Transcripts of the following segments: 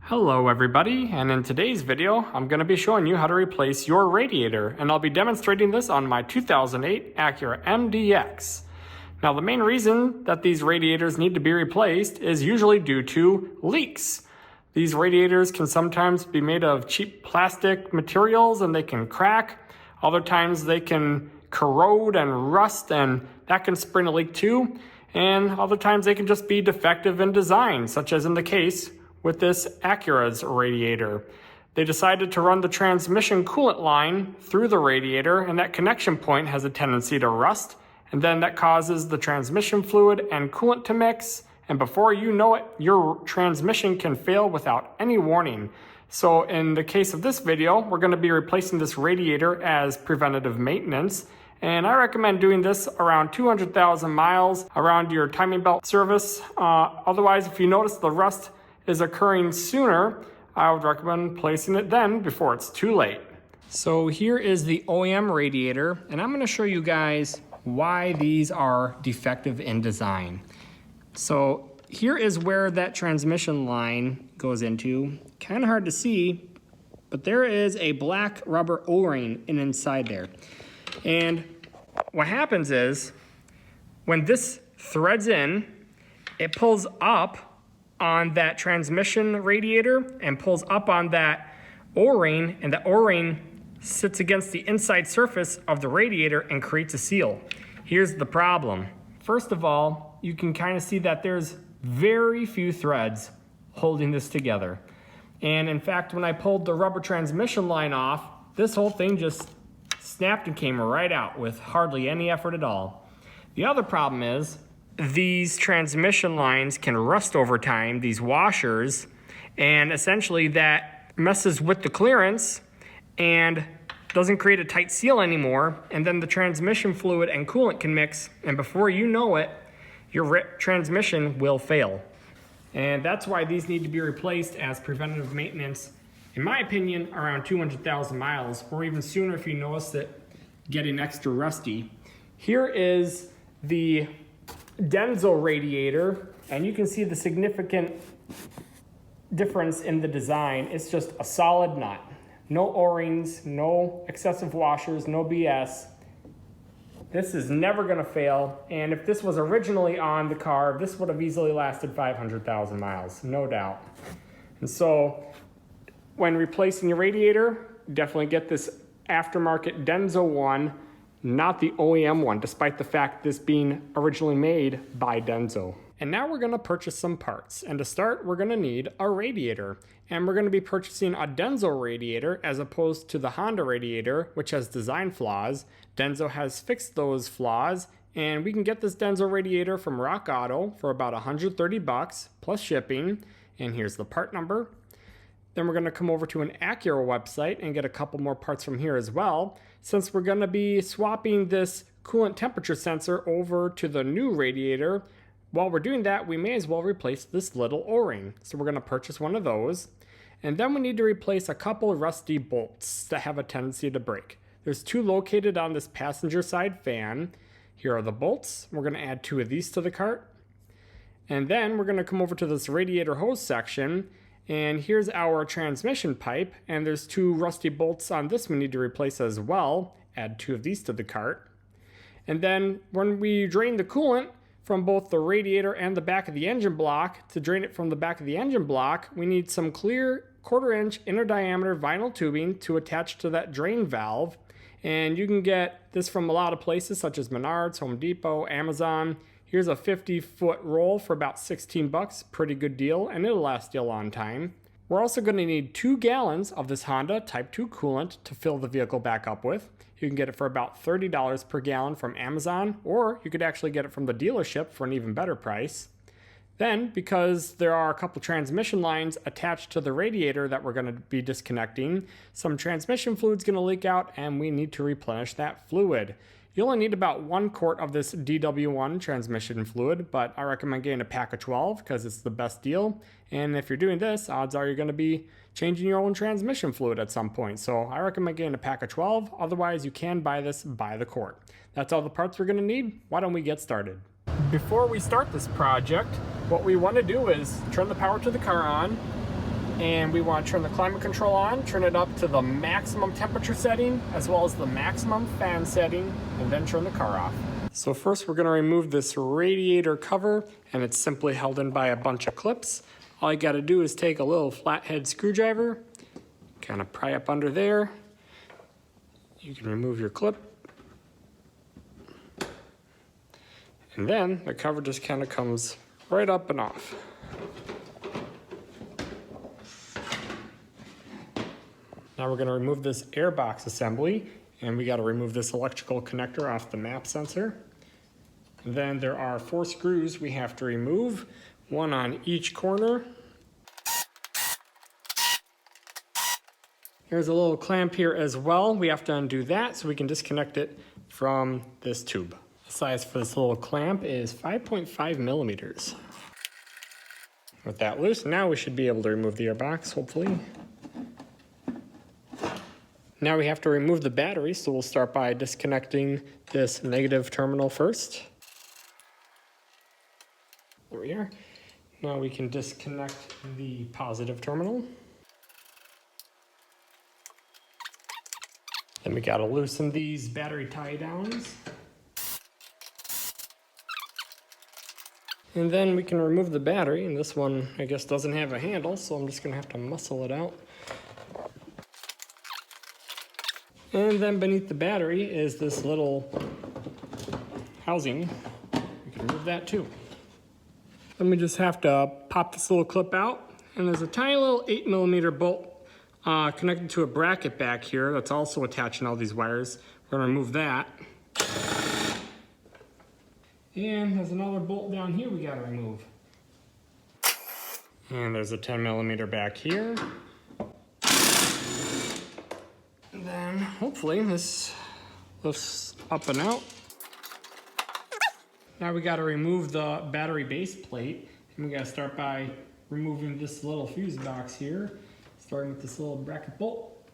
Hello everybody, and in today's video I'm going to be showing you how to replace your radiator, and I'll be demonstrating this on my 2008 Acura MDX. Now the main reason that these radiators need to be replaced is usually due to leaks. These radiators can sometimes be made of cheap plastic materials and they can crack. Other times they can corrode and rust, and that can spring a leak too. And other times they can just be defective in design, such as in the case with this Acura's radiator. They decided to run the transmission coolant line through the radiator, and that connection point has a tendency to rust, and then that causes the transmission fluid and coolant to mix, and before you know it, your transmission can fail without any warning. So in the case of this video, we're going to be replacing this radiator as preventative maintenance, and I recommend doing this around 200,000 miles around your timing belt service. Otherwise, if you notice the rust is occurring sooner, I would recommend placing it then before it's too late. So here is the OEM radiator, and I'm going to show you guys why these are defective in design. So here is where that transmission line goes into. Kind of hard to see, but there is a black rubber O-ring inside there. And what happens is when this threads in, it pulls up on that transmission radiator and pulls up on that O-ring, and the O-ring sits against the inside surface of the radiator and creates a seal. Here's the problem. First of all, you can kind of see that there's very few threads holding this together. And in fact, when I pulled the rubber transmission line off, this whole thing just snapped and came right out with hardly any effort at all. The other problem is these transmission lines can rust over time, these washers, and essentially that messes with the clearance and doesn't create a tight seal anymore, and then the transmission fluid and coolant can mix, and before you know it, your transmission will fail. And that's why these need to be replaced as preventative maintenance, in my opinion, around 200,000 miles, or even sooner if you notice it getting extra rusty. Here is the DENSO radiator, and you can see the significant difference in the design. It's just a solid nut. No O-rings, no excessive washers, no BS. This is never going to fail, and if this was originally on the car, this would have easily lasted 500,000 miles, no doubt. And so when replacing your radiator, definitely get this aftermarket DENSO one, not the OEM one, despite the fact this being originally made by DENSO. And now we're going to purchase some parts. And to start, we're going to need a radiator. And we're going to be purchasing a DENSO radiator as opposed to the Honda radiator, which has design flaws. DENSO has fixed those flaws, and we can get this DENSO radiator from Rock Auto for about $130 plus shipping. And here's the part number. Then we're going to come over to an Acura website and get a couple more parts from here as well, since we're going to be swapping this coolant temperature sensor over to the new radiator. While we're doing that, we may as well replace this little O-ring. So we're going to purchase one of those. And then we need to replace a couple rusty bolts that have a tendency to break. There's two located on this passenger side fan. Here are the bolts. We're going to add two of these to the cart. And then we're going to come over to this radiator hose section. And here's our transmission pipe, and there's two rusty bolts on this we need to replace as well. Add two of these to the cart. And then when we drain the coolant from both the radiator and the back of the engine block, to drain it from the back of the engine block, we need some clear 1/4 inch inner diameter vinyl tubing to attach to that drain valve. And you can get this from a lot of places such as Menards, Home Depot, Amazon. Here's a 50-foot roll for about $16, pretty good deal, and it'll last you a long time. We're also going to need 2 gallons of this Honda Type 2 coolant to fill the vehicle back up with. You can get it for about $30 per gallon from Amazon, or you could actually get it from the dealership for an even better price. Then, because there are a couple transmission lines attached to the radiator that we're going to be disconnecting, some transmission fluid's going to leak out, and we need to replenish that fluid. You only need about 1 quart of this DW1 transmission fluid, but I recommend getting a pack of 12 because it's the best deal. And if you're doing this, odds are you're going to be changing your own transmission fluid at some point. So I recommend getting a pack of 12. Otherwise, you can buy this by the quart. That's all the parts we're going to need. Why don't we get started? Before we start this project, what we want to do is turn the power to the car on, And we want to turn the climate control on, turn it up to the maximum temperature setting, as well as the maximum fan setting, and then turn the car off. So first we're going to remove this radiator cover, and it's simply held in by a bunch of clips. All you got to do is take a little flathead screwdriver, kind of pry up under there. You can remove your clip. And then the cover just kind of comes right up and off. Now we're going to remove this air box assembly, and we got to remove this electrical connector off the map sensor. And then there are 4 screws we have to remove, 1 on each corner. Here's a little clamp here as well. We have to undo that so we can disconnect it from this tube. The size for this little clamp is 5.5 millimeters. With that loose, now we should be able to remove the air box, hopefully. Now we have to remove the battery, so we'll start by disconnecting this negative terminal first. There we are. Now we can disconnect the positive terminal. Then we gotta loosen these battery tie downs. And then we can remove the battery, and this one I guess doesn't have a handle, so I'm just gonna have to muscle it out. And then beneath the battery is this little housing. We can remove that too. Then we just have to pop this little clip out, and there's a tiny little 8 millimeter bolt connected to a bracket back here that's also attaching all these wires. We're gonna remove that. And there's another bolt down here we gotta remove. And there's a 10 millimeter back here. And then hopefully this lifts up and out. Now we gotta remove the battery base plate. And we gotta start by removing this little fuse box here, starting with this little bracket bolt.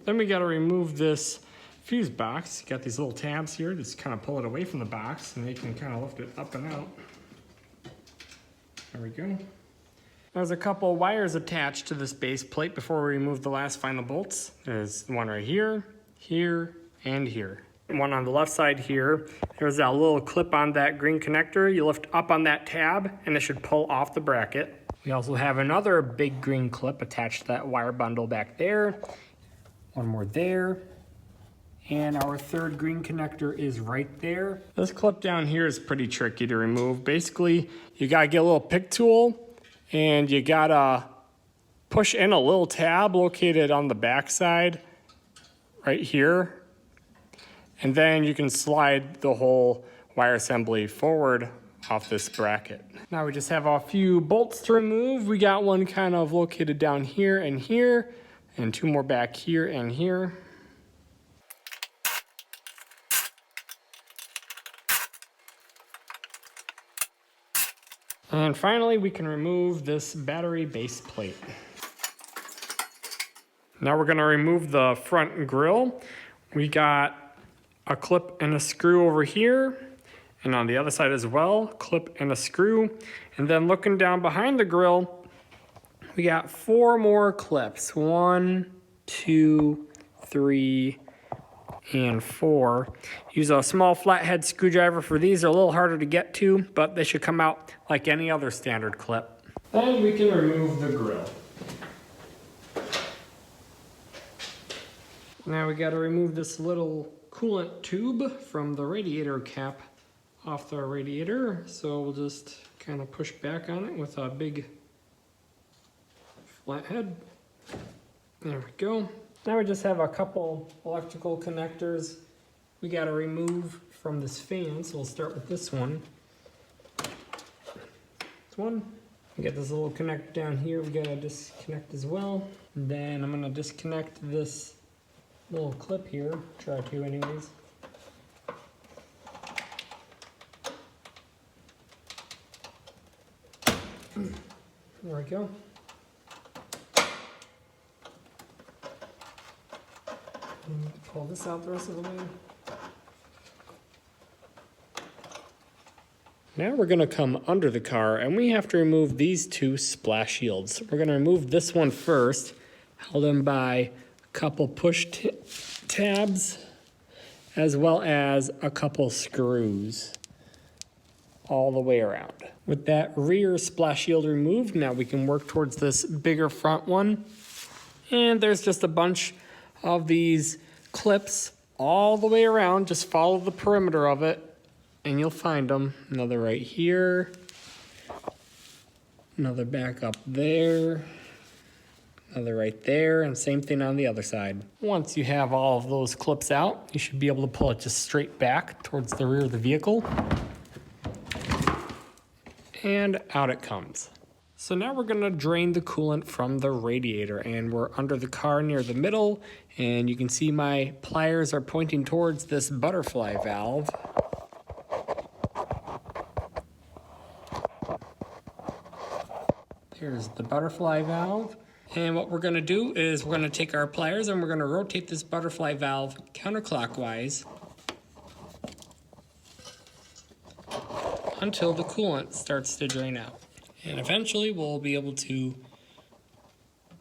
Then we gotta remove this fuse box. You got these little tabs here, just kind of pull it away from the box and they can kind of lift it up and out. There we go. There's a couple wires attached to this base plate before we remove the last final bolts. There's one right here, here, and here. One on the left side here. There's that little clip on that green connector. You lift up on that tab and it should pull off the bracket. We also have another big green clip attached to that wire bundle back there. One more there. And our third green connector is right there. This clip down here is pretty tricky to remove. Basically, you gotta get a little pick tool and you gotta push in a little tab located on the back side right here. And then you can slide the whole wire assembly forward off this bracket. Now we just have a few bolts to remove. We got one kind of located down here, and 2 more back here and here. And finally, we can remove this battery base plate. Now we're gonna remove the front grille. We got a clip and a screw over here, and on the other side as well, clip and a screw. And then looking down behind the grille, we got 4 more clips. 1, 2, 3, and 4. Use a small flathead screwdriver for these. They're a little harder to get to, but they should come out like any other standard clip. Then we can remove the grille. Now we got to remove this little coolant tube from the radiator cap off the radiator. So we'll just kind of push back on it with a big flathead. There we go. Now we just have a couple electrical connectors we got to remove from this fan. So we'll start with this one. This one. We got this little connector down here we got to disconnect as well. And then I'm going to disconnect this little clip here. Try to anyways. There we go. Pull this out the rest of the way. Now we're gonna come under the car and we have to remove these two splash shields. We're gonna remove this one first, held in by a couple push tabs, as well as a couple screws all the way around. With that rear splash shield removed, now we can work towards this bigger front one. And there's just a bunch of these clips all the way around. Just follow the perimeter of it and you'll find them. Another right here, another back up there, another right there, and same thing on the other side. Once you have all of those clips out, you should be able to pull it just straight back towards the rear of the vehicle. And out it comes. So now we're gonna drain the coolant from the radiator, and we're under the car near the middle, and you can see my pliers are pointing towards this butterfly valve. Here's the butterfly valve. And what we're gonna do is we're gonna take our pliers and we're gonna rotate this butterfly valve counterclockwise until the coolant starts to drain out. And eventually we'll be able to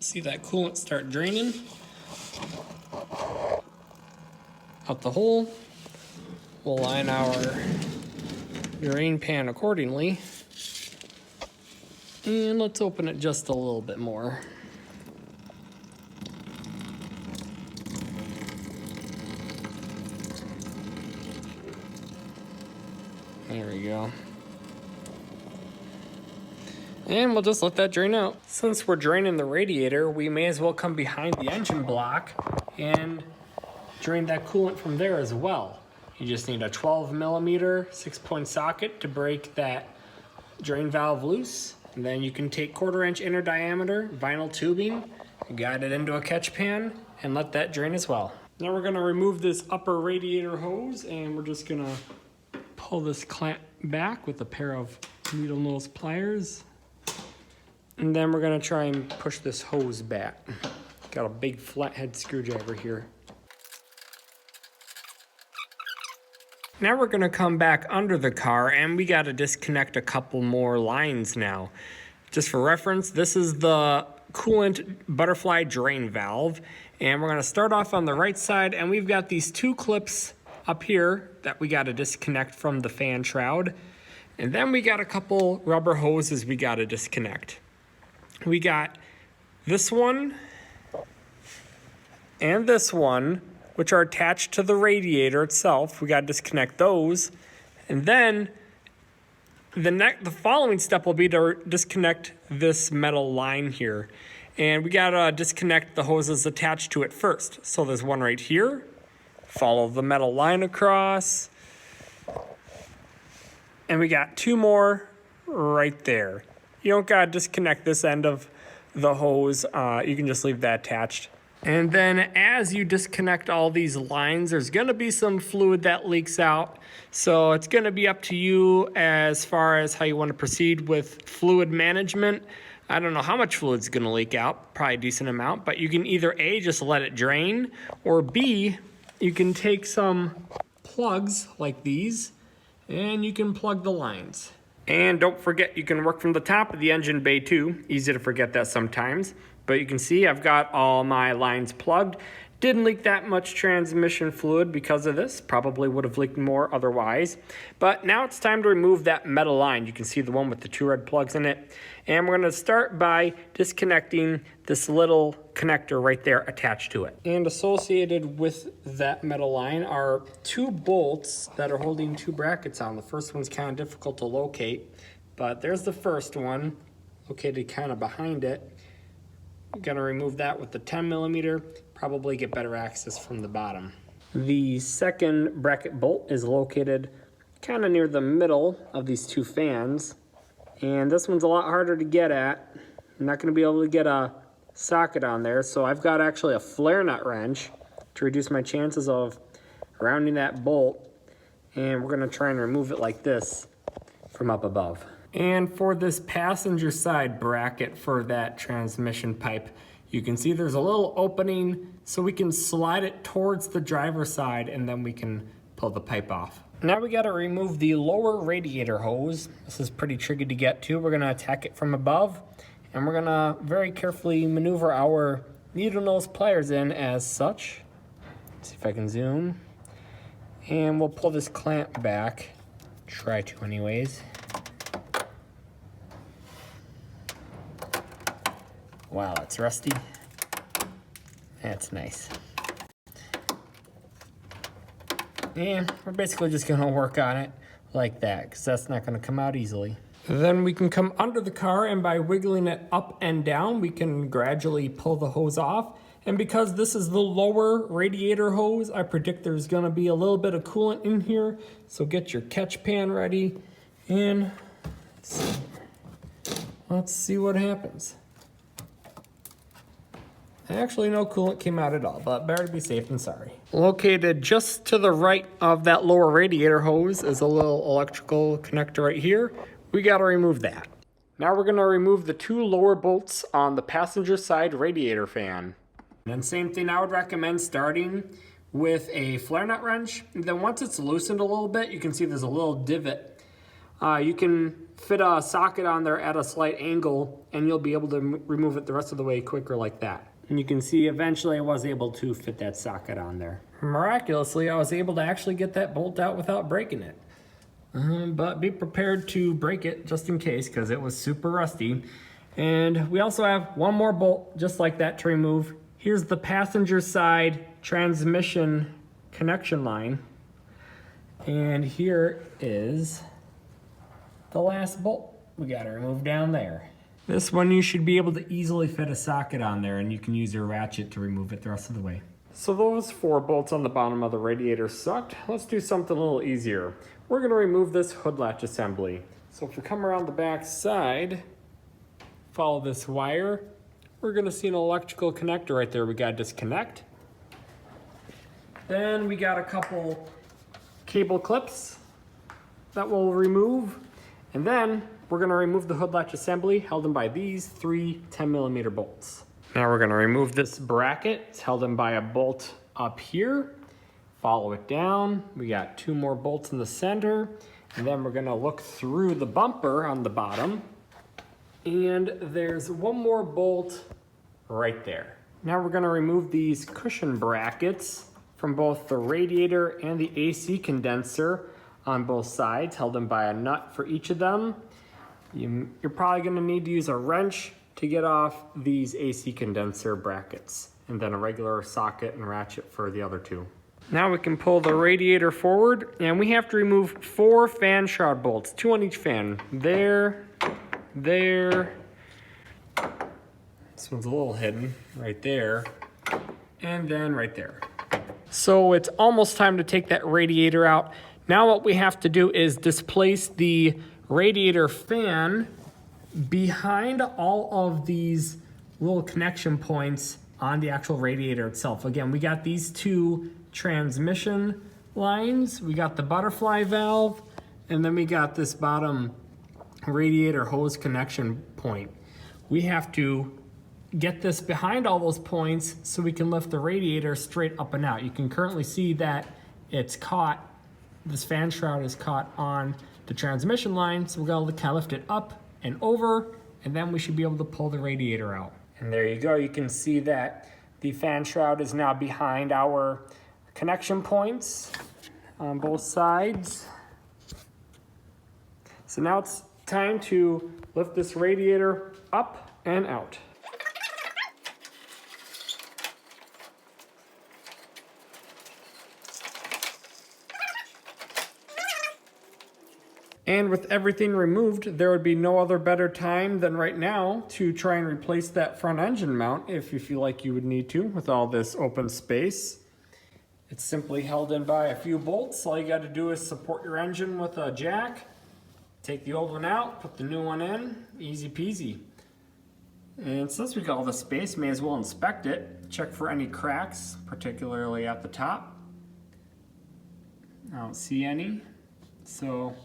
see that coolant start draining out the hole. We'll line our drain pan accordingly. And let's open it just a little bit more. There we go. And we'll just let that drain out. Since we're draining the radiator, we may as well come behind the engine block and drain that coolant from there as well. You just need a 12mm 6-point socket to break that drain valve loose. And then you can take 1/4-inch inner diameter vinyl tubing, guide it into a catch pan, and let that drain as well. Now we're gonna remove this upper radiator hose, and we're just gonna pull this clamp back with a pair of needle nose pliers. And then we're gonna try and push this hose back. Got a big flathead screwdriver here. Now we're gonna come back under the car and we gotta disconnect a couple more lines now. Just for reference, this is the coolant butterfly drain valve. And we're gonna start off on the right side, and we've got these two clips up here that we gotta disconnect from the fan shroud. And then we got a couple rubber hoses we gotta disconnect. We got this one and this one, which are attached to the radiator itself. We got to disconnect those. And then the following step will be to disconnect this metal line here. And we got to disconnect the hoses attached to it first. So there's one right here. Follow the metal line across. And we got two more right there. You don't got to disconnect this end of the hose. You can just leave that attached. And then as you disconnect all these lines, there's gonna be some fluid that leaks out. So it's gonna be up to you as far as how you wanna proceed with fluid management. I don't know how much fluid's gonna leak out, probably a decent amount, but you can either A, just let it drain, or B, you can take some plugs like these and you can plug the lines. And don't forget, you can work from the top of the engine bay too. Easy to forget that sometimes. But you can see I've got all my lines plugged. Didn't leak that much transmission fluid because of this. Probably would have leaked more otherwise. But now it's time to remove that metal line. You can see the one with the two red plugs in it. And we're gonna start by disconnecting this little connector right there attached to it. And associated with that metal line are two bolts that are holding two brackets on. The first one's kind of difficult to locate, but there's the first one located kind of behind it. I'm gonna remove that with the 10mm, probably get better access from the bottom. The second bracket bolt is located kind of near the middle of these two fans, and this one's a lot harder to get at. I'm not gonna be able to get a socket on there, so I've got actually a flare nut wrench to reduce my chances of rounding that bolt, and we're gonna try and remove it like this from up above. And for this passenger side bracket for that transmission pipe, you can see there's a little opening so we can slide it towards the driver's side and then we can pull the pipe off. Now we got to remove the lower radiator hose. This is pretty tricky to get to. We're going to attack it from above, and we're going to very carefully maneuver our needle nose pliers in as such. Let's see if I can zoom. And we'll pull this clamp back. Try to anyways. Wow, it's rusty. That's nice. And we're basically just gonna work on it like that, because that's not gonna come out easily. Then we can come under the car, and by wiggling it up and down, we can gradually pull the hose off. And because this is the lower radiator hose, I predict there's gonna be a little bit of coolant in here. So get your catch pan ready, and let's see what happens. Actually, no coolant came out at all, but better to be safe than sorry. Located just to the right of that lower radiator hose is a little electrical connector right here. We gotta remove that. Now we're gonna remove the two lower bolts on the passenger side radiator fan. And then same thing, I would recommend starting with a flare nut wrench. And then once it's loosened a little bit, you can see there's a little divot. You can fit a socket on there at a slight angle, and you'll be able to remove it the rest of the way quicker like that. And you can see eventually I was able to fit that socket on there. Miraculously, I was able to actually get that bolt out without breaking it. But be prepared to break it just in case, because it was super rusty. And we also have one more bolt just like that to remove. Here's the passenger side transmission connection line. And here is the last bolt we gotta remove down there. This one you should be able to easily fit a socket on there, and you can use your ratchet to remove it the rest of the way. So those 4 bolts on the bottom of the radiator sucked. Let's do something a little easier. We're gonna remove this hood latch assembly. So if we come around the back side, follow this wire, we're gonna see an electrical connector right there we gotta disconnect. Then we got a couple cable clips that we'll remove. And then we're gonna remove the hood latch assembly held in by these 3 10mm bolts. Now we're gonna remove this bracket. It's held in by a bolt up here. Follow it down. We got 2 more bolts in the center. And then we're gonna look through the bumper on the bottom. And there's 1 more bolt right there. Now we're gonna remove these cushion brackets from both the radiator and the AC condenser on both sides, held in by a nut for each of them. You're probably gonna need to use a wrench to get off these AC condenser brackets, and then a regular socket and ratchet for the other 2. Now we can pull the radiator forward, and we have to remove 4 fan shroud bolts, 2 on each fan. There. This one's a little hidden, right there, and then right there. So it's almost time to take that radiator out. Now what we have to do is displace the radiator fan behind all of these little connection points on the actual radiator itself. Again, we got these 2 transmission lines, we got the butterfly valve, and then we got this bottom radiator hose connection point. We have to get this behind all those points so we can lift the radiator straight up and out. You can currently see that it's caught, this fan shroud is caught on the transmission line, so we're gonna kind of lift it up and over, and then we should be able to pull the radiator out. And there you go, you can see that the fan shroud is now behind our connection points on both sides. So now it's time to lift this radiator up and out. And with everything removed, there would be no other better time than right now to try and replace that front engine mount if you feel like you would need to with all this open space. It's simply held in by a few bolts. All you got to do is support your engine with a jack, take the old one out, put the new one in, easy peasy. And since we got all the space, may as well inspect it, check for any cracks, particularly at the top. I don't see any, so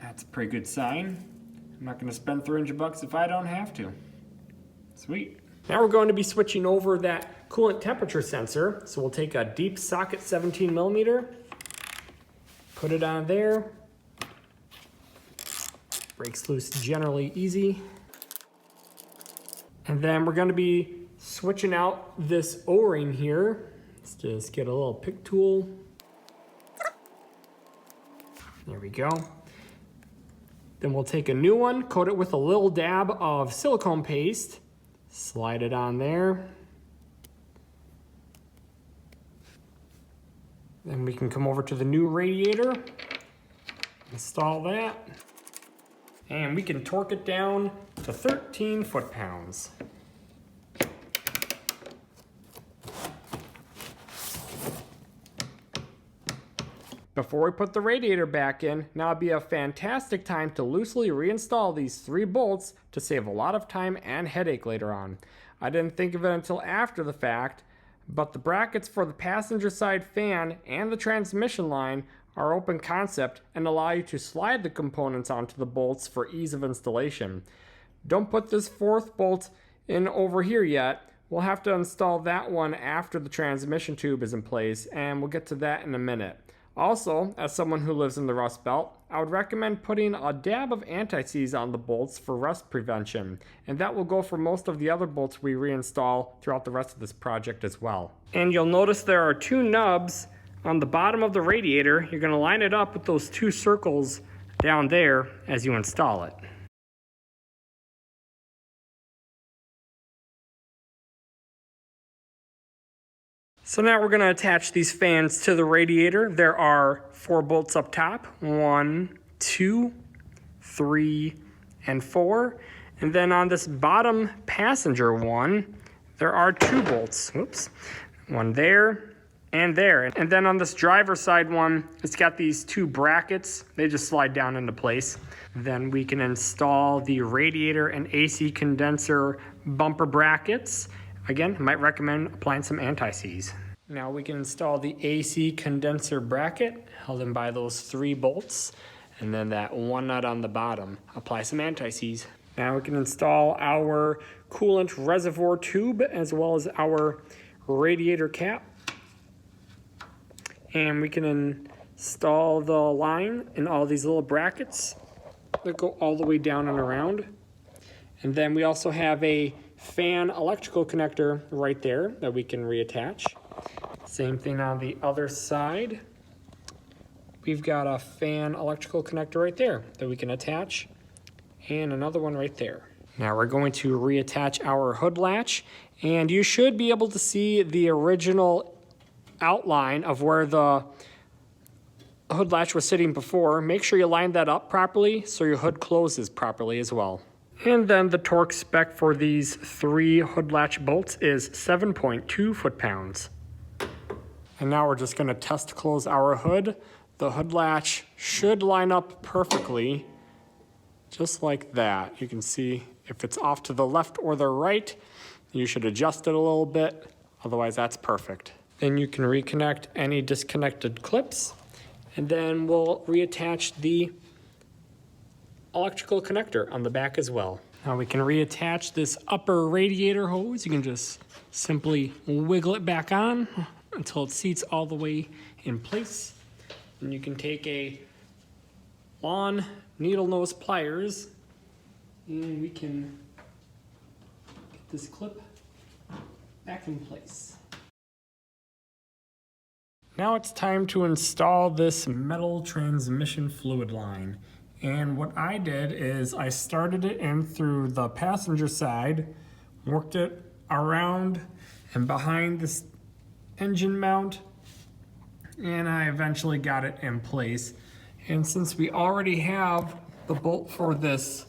that's a pretty good sign. I'm not gonna spend $300 if I don't have to. Sweet. Now we're going to be switching over that coolant temperature sensor. So we'll take a deep socket 17mm, Put it on there. Breaks loose generally easy. And then we're gonna be switching out this O-ring here. Let's just get a little pick tool. There we go. Then we'll take a new one, coat it with a little dab of silicone paste, slide it on there. Then we can come over to the new radiator, install that, and we can torque it down to 13 foot-pounds. Before we put the radiator back in, now would be a fantastic time to loosely reinstall these 3 bolts to save a lot of time and headache later on. I didn't think of it until after the fact, but the brackets for the passenger side fan and the transmission line are open concept and allow you to slide the components onto the bolts for ease of installation. Don't put this 4th bolt in over here yet. We'll have to install that one after the transmission tube is in place, and we'll get to that in a minute. Also, as someone who lives in the Rust Belt, I would recommend putting a dab of anti-seize on the bolts for rust prevention, and that will go for most of the other bolts we reinstall throughout the rest of this project as well. And you'll notice there are 2 nubs on the bottom of the radiator. You're going to line it up with those 2 circles down there as you install it. So now we're going to attach these fans to the radiator. There are 4 bolts up top, 1, 2, 3, and 4. And then on this bottom passenger one, there are 2 bolts. Oops. One there and there. And then on this driver side one, it's got these 2 brackets. They just slide down into place. Then we can install the radiator and AC condenser bumper brackets. Again, I might recommend applying some anti-seize. Now we can install the AC condenser bracket held in by those 3 bolts, and then that 1 nut on the bottom. Apply some anti-seize. Now we can install our coolant reservoir tube as well as our radiator cap. And we can install the line in all these little brackets that go all the way down and around. And then we also have a fan electrical connector right there that we can reattach. Same thing on the other side. We've got a fan electrical connector right there that we can attach, and another one right there. Now we're going to reattach our hood latch, and you should be able to see the original outline of where the hood latch was sitting before. Make sure you line that up properly so your hood closes properly as well. And then the torque spec for these 3 hood latch bolts is 7.2 foot-pounds. And now we're just going to test close our hood. The hood latch should line up perfectly, just like that. You can see if it's off to the left or the right, you should adjust it a little bit. Otherwise, that's perfect. Then you can reconnect any disconnected clips, and then we'll reattach the electrical connector on the back as well. Now we can reattach this upper radiator hose. You can just simply wiggle it back on until it seats all the way in place. And you can take a lawn needle nose pliers and we can get this clip back in place. Now it's time to install this metal transmission fluid line. And what I did is I started it in through the passenger side, worked it around and behind this engine mount, and I eventually got it in place. And since we already have the bolt for this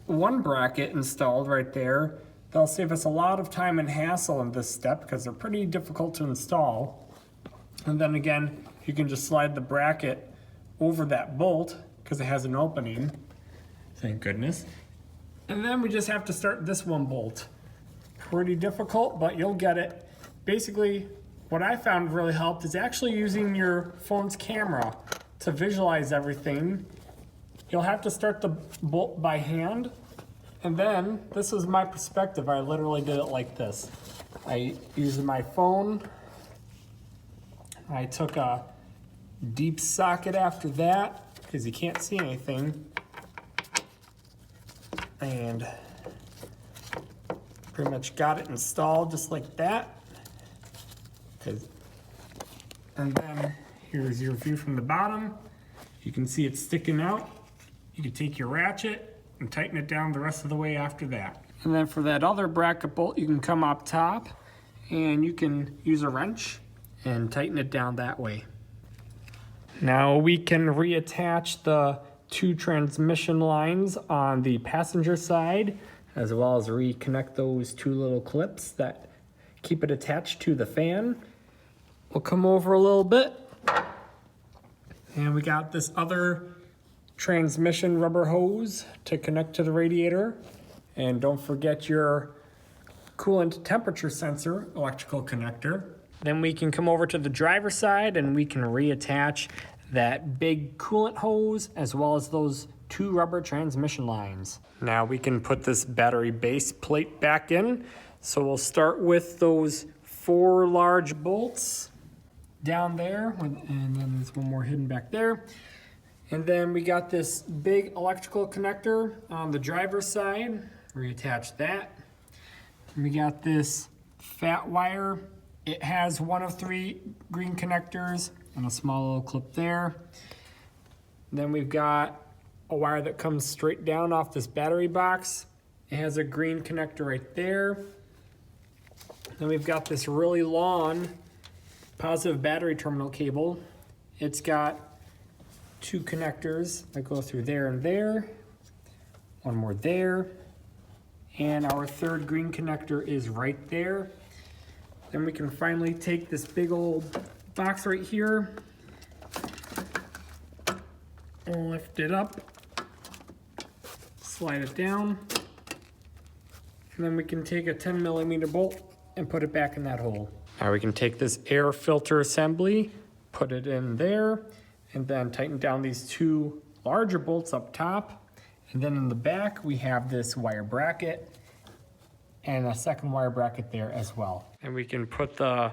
1 bracket installed right there, that'll save us a lot of time and hassle in this step because they're pretty difficult to install. And then again, you can just slide the bracket over that bolt because it has an opening, thank goodness. And then we just have to start this 1 bolt. Pretty difficult, but you'll get it. Basically, what I found really helped is actually using your phone's camera to visualize everything. You'll have to start the bolt by hand, and then, this is my perspective, I literally did it like this. I used my phone, I took a deep socket after that, because you can't see anything. And pretty much got it installed just like that. And then here's your view from the bottom. You can see it sticking out. You can take your ratchet and tighten it down the rest of the way after that. And then for that other bracket bolt, you can come up top and you can use a wrench and tighten it down that way. Now we can reattach the 2 transmission lines on the passenger side, as well as reconnect those 2 little clips that keep it attached to the fan. We'll come over a little bit, and we got this other transmission rubber hose to connect to the radiator. And don't forget your coolant temperature sensor electrical connector. Then we can come over to the driver's side and we can reattach that big coolant hose as well as those 2 rubber transmission lines. Now we can put this battery base plate back in. So we'll start with those 4 large bolts down there, and then there's one more hidden back there. And then we got this big electrical connector on the driver's side. Reattach that. And we got this fat wire. It has 1 of 3 green connectors and a small little clip there. Then we've got a wire that comes straight down off this battery box. It has a green connector right there. Then we've got this really long positive battery terminal cable. It's got 2 connectors that go through there and there. 1 more there. And our 3rd green connector is right there. Then we can finally take this big old box right here, lift it up, slide it down, and then we can take a 10mm bolt and put it back in that hole. Now we can take this air filter assembly, put it in there, and then tighten down these 2 larger bolts up top. And then in the back, we have this wire bracket and a 2nd wire bracket there as well. And we can put the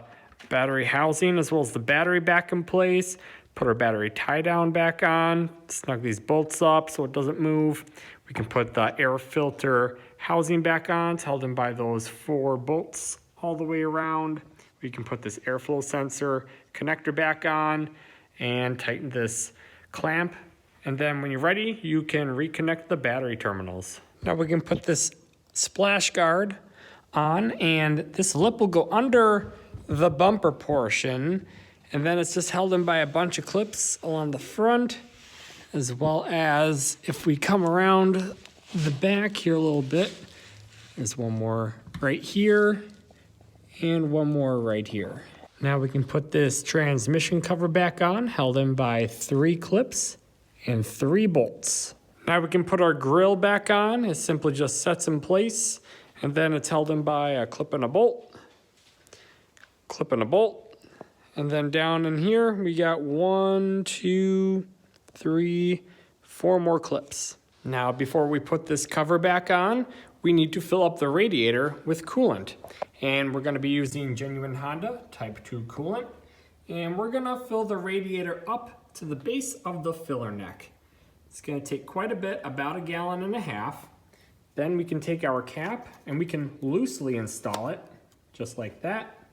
battery housing as well as the battery back in place, put our battery tie down back on, snug these bolts up so it doesn't move. We can put the air filter housing back on. It's held in by those 4 bolts all the way around. We can put this airflow sensor connector back on and tighten this clamp. And then when you're ready, you can reconnect the battery terminals. Now we can put this splash guard on, and this lip will go under the bumper portion, and then it's just held in by a bunch of clips along the front, as well as if we come around the back here a little bit, there's 1 more right here and 1 more right here. Now we can put this transmission cover back on, held in by 3 clips and 3 bolts. Now we can put our grille back on. It simply just sets in place, and then it's held in by a clip and a bolt, clip and a bolt. And then down in here, we got 1, 2, 3, 4 more clips. Now, before we put this cover back on, we need to fill up the radiator with coolant. And we're gonna be using genuine Honda Type 2 coolant. And we're gonna fill the radiator up to the base of the filler neck. It's gonna take quite a bit, about 1.5 gallons. Then we can take our cap and we can loosely install it, just like that.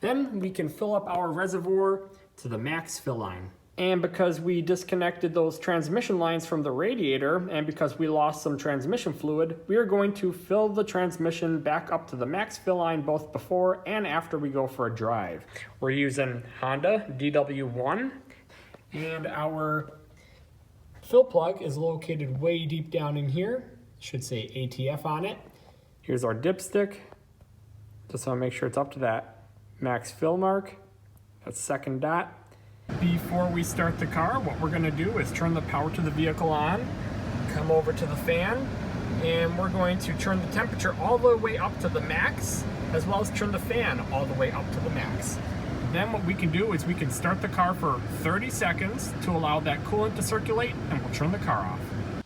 Then we can fill up our reservoir to the max fill line. And because we disconnected those transmission lines from the radiator, and because we lost some transmission fluid, we are going to fill the transmission back up to the max fill line both before and after we go for a drive. We're using Honda DW1, and our fill plug is located way deep down in here. It should say ATF on it. Here's our dipstick. Just want to make sure it's up to that max fill mark, that 2nd dot. Before we start the car, what we're going to do is turn the power to the vehicle on, come over to the fan, and we're going to turn the temperature all the way up to the max, as well as turn the fan all the way up to the max. Then what we can do is we can start the car for 30 seconds to allow that coolant to circulate, and we'll turn the car off.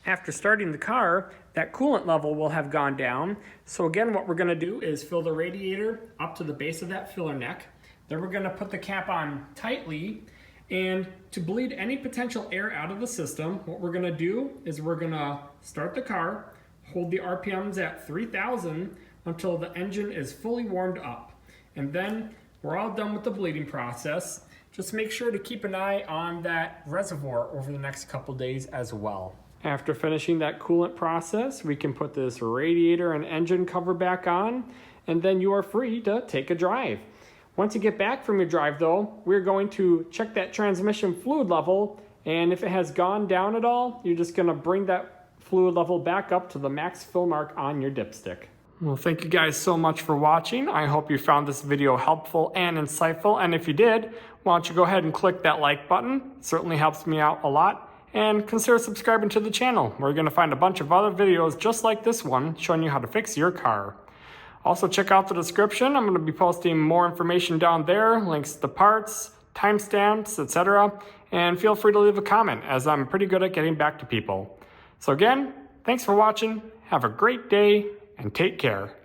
After starting the car, that coolant level will have gone down. So again, what we're going to do is fill the radiator up to the base of that filler neck. Then we're going to put the cap on tightly, And to bleed any potential air out of the system, what we're gonna do is we're gonna start the car, hold the RPMs at 3,000 until the engine is fully warmed up. And then we're all done with the bleeding process. Just make sure to keep an eye on that reservoir over the next couple days as well. After finishing that coolant process, we can put this radiator and engine cover back on, and then you are free to take a drive. Once you get back from your drive though, we're going to check that transmission fluid level, and if it has gone down at all, you're just gonna bring that fluid level back up to the max fill mark on your dipstick. Well, thank you guys so much for watching. I hope you found this video helpful and insightful, and if you did, why don't you go ahead and click that like button. It certainly helps me out a lot. And consider subscribing to the channel. We're going to find a bunch of other videos just like this one showing you how to fix your car. Also check out the description. I'm going to be posting more information down there, links to parts, timestamps, etc. And feel free to leave a comment as I'm pretty good at getting back to people. So again, thanks for watching. Have a great day and take care.